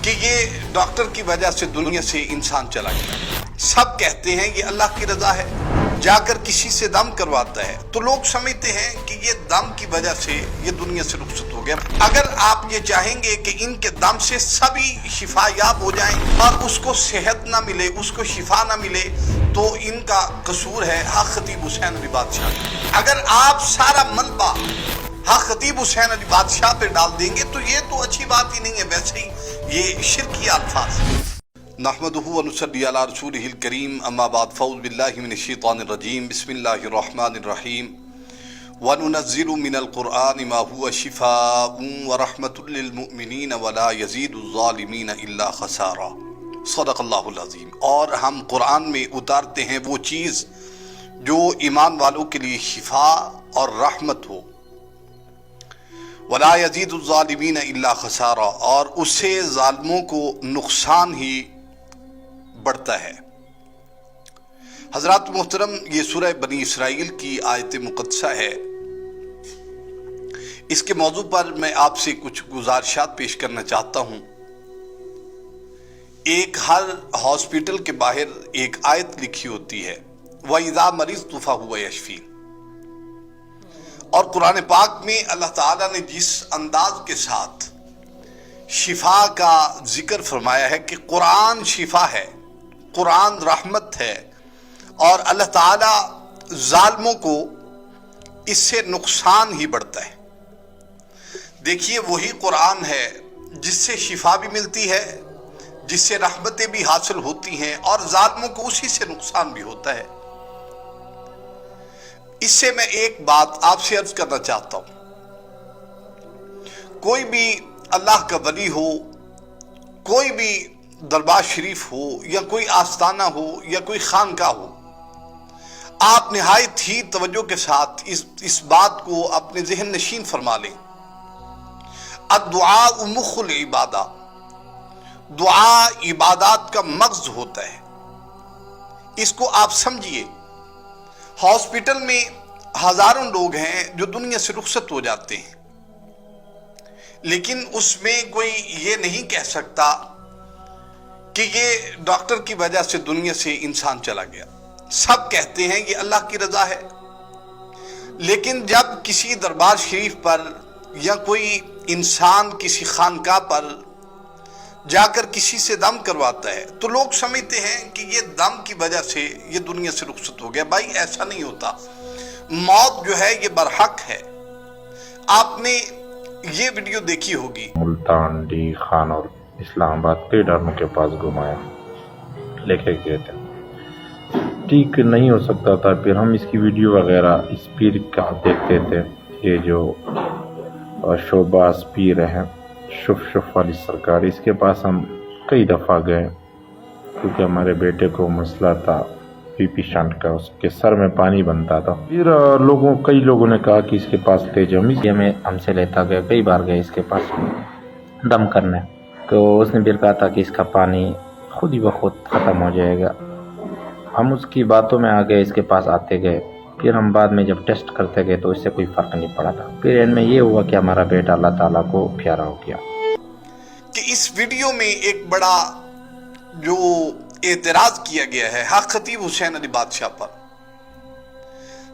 کہ یہ ڈاکٹر کی وجہ سے دنیا سے انسان چلا گیا۔ سب کہتے ہیں یہ اللہ کی رضا ہے، جا کر کسی سے دم کرواتا ہے تو لوگ سمجھتے ہیں کہ یہ دم کی وجہ سے یہ دنیا سے رخصت ہو گیا۔ اگر آپ یہ چاہیں گے کہ ان کے دم سے سبھی شفا یاب ہو جائیں اور اس کو صحت نہ ملے، اس کو شفا نہ ملے، تو ان کا قصور ہے حق خطیب حسین علی بادشاہ۔ اگر آپ سارا ملبہ حق خطیب حسین علی بادشاہ پہ ڈال دیں گے تو یہ تو اچھی بات ہی نہیں ہے، ویسے ہی یہ شرکی الفاظ ہیں۔ نحمدہ ونصلی علی رسولہ الکریم، اما بعد، فاعوذ باللہ من الشیطان الرجیم، بسم اللہ الرحمن الرحیم، وننزل من القرآن ما هو شفاء ورحمة للمؤمنین ولا یزید الظالمین الا خسارا۔ صدق اللہ العظیم۔ اور ہم قرآن میں اتارتے ہیں وہ چیز جو ایمان والوں کے لیے شفا اور رحمت ہو، ولا یزید الظالمین الا خسارا، اور اس سے ظالموں کو نقصان ہی بڑھتا ہے۔ حضرات محترم، یہ سورہ بنی اسرائیل کی آیت مقدسہ ہے۔ اس کے موضوع پر میں آپ سے کچھ گزارشات پیش کرنا چاہتا ہوں۔ ایک ہر ہاسپٹل کے باہر ایک آیت لکھی ہوتی ہے، وَإِذَا مَرِضْتُ فَهُوَ يَشْفِينِ، اور قرآن پاک میں اللہ تعالیٰ نے جس انداز کے ساتھ شفا کا ذکر فرمایا ہے کہ قرآن شفا ہے، قرآن رحمت ہے، اور اللہ تعالیٰ ظالموں کو اس سے نقصان ہی بڑھتا ہے۔ دیکھیے، وہی قرآن ہے جس سے شفا بھی ملتی ہے، جس سے رحمتیں بھی حاصل ہوتی ہیں، اور ظالموں کو اسی سے نقصان بھی ہوتا ہے۔ اس سے میں ایک بات آپ سے عرض کرنا چاہتا ہوں، کوئی بھی اللہ کا ولی ہو، کوئی بھی دربار شریف ہو، یا کوئی آستانہ ہو، یا کوئی خانقاہ ہو، آپ نہایت ہی توجہ کے ساتھ اس بات کو اپنے ذہن نشین فرما لیں۔ الدعاء مخ العبادہ، دعا عبادات کا مغز ہوتا ہے۔ اس کو آپ سمجھیے۔ ہاسپٹل میں ہزاروں لوگ ہیں جو دنیا سے رخصت ہو جاتے ہیں، لیکن اس میں کوئی یہ نہیں کہہ سکتا کہ یہ ڈاکٹر کی وجہ سے دنیا سے انسان چلا گیا۔ سب کہتے ہیں یہ اللہ کی رضا ہے، لیکن جب کسی دربار شریف پر یا کوئی انسان کسی خانقاہ پر جا کر کسی سے دم کرواتا ہے تو لوگ سمجھتے ہیں کہ یہ دم کی وجہ سے یہ دنیا سے رخصت ہو گیا۔ بھائی، ایسا نہیں ہوتا۔ موت جو ہے یہ برحق ہے۔ آپ نے یہ ویڈیو دیکھی ہوگی، ملتان، ڈی خان اور اسلام آباد کئی ڈرموں کے پاس گھمایا، لے کے گئے تھے، ٹھیک نہیں ہو سکتا تھا۔ پھر ہم اس کی ویڈیو وغیرہ اس پیر کا دیکھتے تھے، یہ جو شوباز پیر ہیں، شف والی سرکار، اس کے پاس ہم کئی دفعہ گئے، کیونکہ ہمارے بیٹے کو مسئلہ تھا پی پی شنٹ کا، اس کے سر میں پانی بنتا تھا۔ پھر کئی لوگوں نے کہا کہ اس کے پاس لے جاؤ، ہم سے لیتا گیا، کئی بار گئے اس کے پاس دم کرنے، تو اس نے پھر کہا تھا کہ اس کا پانی خود ہی بخود ختم ہو جائے گا۔ ہم اس کی باتوں میں آ گئے، اس کے پاس آتے گئے، پھر ہم بعد میں جب ٹیسٹ کرتے گئے تو اس سے کوئی فرق نہیں پڑا تھا۔ پھر ان میں یہ ہوا کہ ہمارا بیٹا اللہ تعالیٰ کو پیارا ہو گیا۔ کہ اس ویڈیو میں ایک بڑا جو اعتراض کیا گیا ہے حق خطیب حسین علی بادشاہ پر،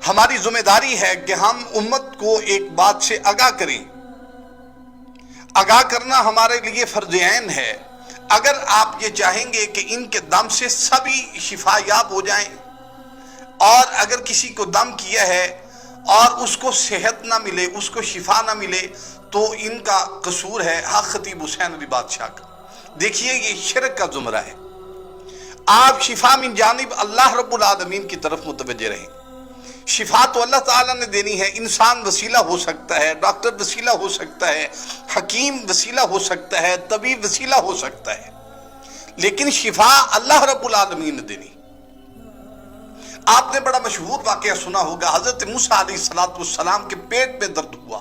ہماری ذمہ داری ہے کہ ہم امت کو ایک بات سے آگاہ کریں۔ آگاہ کرنا ہمارے لیے فرض عین ہے۔ اگر آپ یہ چاہیں گے کہ ان کے دم سے سبھی شفا یاب ہو جائیں، اور اگر کسی کو دم کیا ہے اور اس کو صحت نہ ملے، اس کو شفا نہ ملے، تو ان کا قصور ہے حق خطیب حسین علی بادشاہ کا۔ دیکھیے، یہ شرک کا زمرہ ہے۔ آپ شفا من جانب اللہ رب العالمین کی طرف متوجہ رہیں۔ شفا تو اللہ تعالیٰ نے دینی ہے۔ انسان وسیلہ ہو سکتا ہے، ڈاکٹر وسیلہ ہو سکتا ہے، حکیم وسیلہ ہو سکتا ہے، طبیب وسیلہ ہو سکتا ہے، لیکن شفا اللہ رب العالمین نے دینی۔ آپ نے بڑا مشہور واقعہ سنا ہوگا، حضرت موسیٰ علیہ السلام کے پیٹ میں درد ہوا،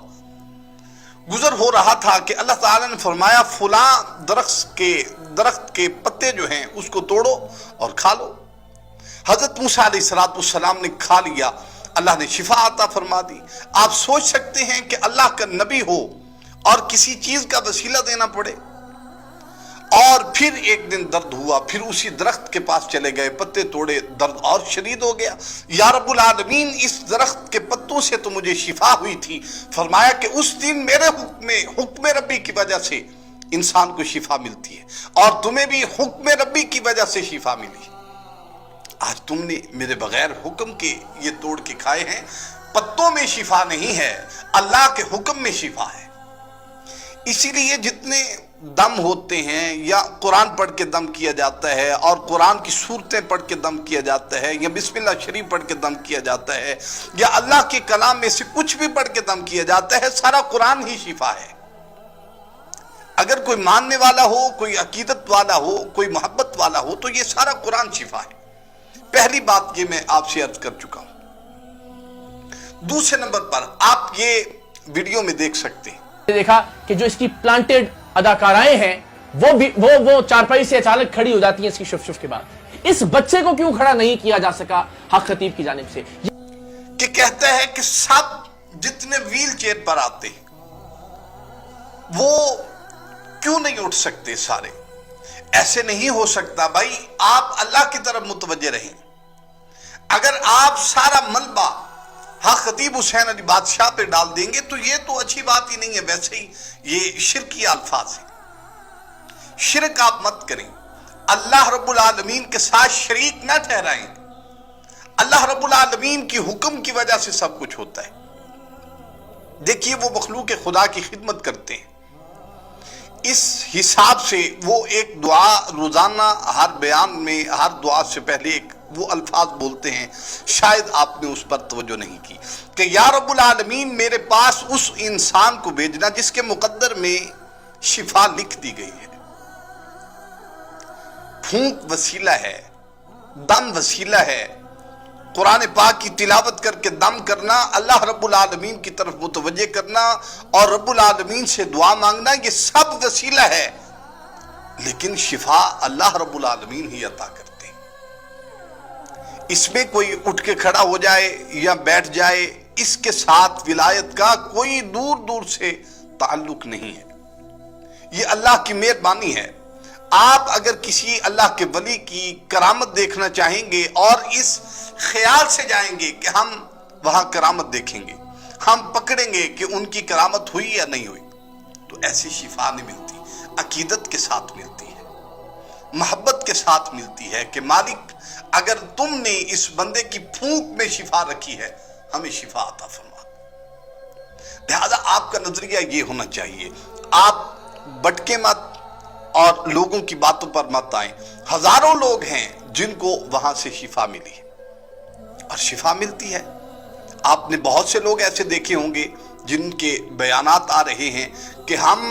گزر ہو رہا تھا کہ اللہ تعالیٰ نے فرمایا فلاں درخت کے پتے جو ہیں اس کو توڑو اور کھا لو۔ حضرت موسیٰ علیہ السلام نے کھا لیا، اللہ نے شفا عطا فرما دی۔ آپ سوچ سکتے ہیں کہ اللہ کا نبی ہو اور کسی چیز کا وسیلہ دینا پڑے، پھر ایک دن درد ہوا، پھر اسی درخت کے پاس چلے گئے، پتے توڑے، درد اور شدید ہو گیا۔ یا رب العالمین اس درخت کے پتوں سے تو مجھے شفا ہوئی تھی۔ فرمایا کہ اس دن میرے حکم ربی کی وجہ سے انسان کو شفا ملتی ہے، اور تمہیں بھی حکم ربی کی وجہ سے شفا ملی۔ آج تم نے میرے بغیر حکم کے یہ توڑ کے کھائے ہیں۔ پتوں میں شفا نہیں ہے، اللہ کے حکم میں شفا ہے۔ اسی لیے جتنے دم ہوتے ہیں، یا قرآن پڑھ کے دم کیا جاتا ہے، اور قرآن کی صورتیں پڑھ کے دم کیا جاتا ہے، یا بسم اللہ شریف پڑھ کے دم کیا جاتا ہے، یا اللہ کے کلام میں سے کچھ بھی پڑھ کے دم کیا جاتا ہے، سارا قرآن ہی شفا ہے۔ اگر کوئی ماننے والا ہو، کوئی عقیدت والا ہو، کوئی محبت والا ہو، تو یہ سارا قرآن شفا ہے۔ پہلی بات یہ میں آپ سے عرض کر چکا ہوں۔ دوسرے نمبر پر آپ یہ ویڈیو میں دیکھ سکتے ہیں، دیکھا کہ جو اس کی پلانٹڈ اداکارائیں ہیں وہ چارپائی سے اچانک کھڑی ہو جاتی ہیں اس کی شف کے بعد۔ اس بچے کو کیوں کھڑا نہیں کیا جا سکا حق خطیب کی جانب سے؟ کہ کہتا ہے کہ سب جتنے ویل چیئر پر آتے ہیں وہ کیوں نہیں اٹھ سکتے سارے؟ ایسے نہیں ہو سکتا بھائی، آپ اللہ کی طرف متوجہ رہیں۔ اگر آپ سارا ملبہ حق خطیب حسین علی بادشاہ پہ ڈال دیں گے تو یہ تو اچھی بات ہی نہیں ہے۔ ویسے ہی یہ شرکی الفاظ ہیں، شرک آپ مت کریں، اللہ رب العالمین کے ساتھ شریک نہ ٹھہرائیں۔ اللہ رب العالمین کی حکم کی وجہ سے سب کچھ ہوتا ہے۔ دیکھیے وہ مخلوق خدا کی خدمت کرتے ہیں، اس حساب سے وہ ایک دعا روزانہ ہر بیان میں، ہر دعا سے پہلے ایک وہ الفاظ بولتے ہیں، شاید آپ نے اس پر توجہ نہیں کی، کہ یا رب العالمین میرے پاس اس انسان کو بھیجنا جس کے مقدر میں شفا لکھ دی گئی ہے۔ پھونک وسیلہ ہے، دم وسیلہ ہے، قرآن پاک کی تلاوت کر کے دم کرنا، اللہ رب العالمین کی طرف متوجہ کرنا اور رب العالمین سے دعا مانگنا، یہ سب وسیلہ ہے، لیکن شفا اللہ رب العالمین ہی عطا کرتے ہیں۔ اس میں کوئی اٹھ کے کھڑا ہو جائے یا بیٹھ جائے، اس کے ساتھ ولایت کا کوئی دور دور سے تعلق نہیں ہے۔ یہ اللہ کی مہربانی ہے۔ آپ اگر کسی اللہ کے ولی کی کرامت دیکھنا چاہیں گے اور اس خیال سے جائیں گے کہ ہم وہاں کرامت دیکھیں گے، ہم پکڑیں گے کہ ان کی کرامت ہوئی یا نہیں ہوئی، تو ایسی شفا نہیں ملتی۔ عقیدت کے ساتھ ملتی ہے، محبت کے ساتھ ملتی ہے کہ مالک اگر تم نے اس بندے کی پھونک میں شفا رکھی ہے، ہمیں شفا عطا فرما۔ لہذا آپ کا نظریہ یہ ہونا چاہیے، آپ بٹکے مت اور لوگوں کی باتوں پر مت آئیں۔ ہزاروں لوگ ہیں جن کو وہاں سے شفا ملی اور شفا ملتی ہے۔ آپ نے بہت سے لوگ ایسے دیکھے ہوں گے جن کے بیانات آ رہے ہیں کہ ہم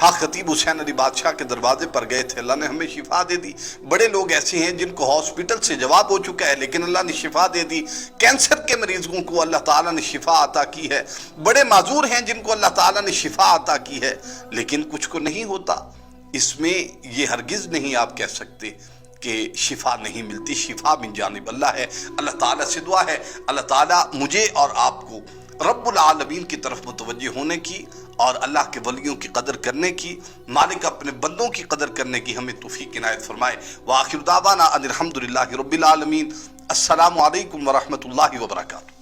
حق خطیب حسین علی بادشاہ کے دروازے پر گئے تھے، اللہ نے ہمیں شفا دے دی۔ بڑے لوگ ایسے ہیں جن کو ہاسپٹل سے جواب ہو چکا ہے لیکن اللہ نے شفا دے دی۔ کینسر کے مریضوں کو اللہ تعالیٰ نے شفا عطا کی ہے۔ بڑے معذور ہیں جن کو اللہ تعالیٰ نے شفا عطا کی ہے، لیکن کچھ کو نہیں ہوتا۔ اس میں یہ ہرگز نہیں آپ کہہ سکتے کہ شفا نہیں ملتی۔ شفا من جانب اللہ ہے۔ اللہ تعالیٰ سے دعا ہے اللہ تعالیٰ مجھے اور آپ کو رب العالمین کی طرف متوجہ ہونے کی اور اللہ کے ولیوں کی قدر کرنے کی، مالک اپنے بندوں کی قدر کرنے کی ہمیں توفیق عنایت فرمائے۔ وآخر دعوانا ان الحمدللہ رب العالمین۔ السلام علیکم ورحمۃ اللہ وبرکاتہ۔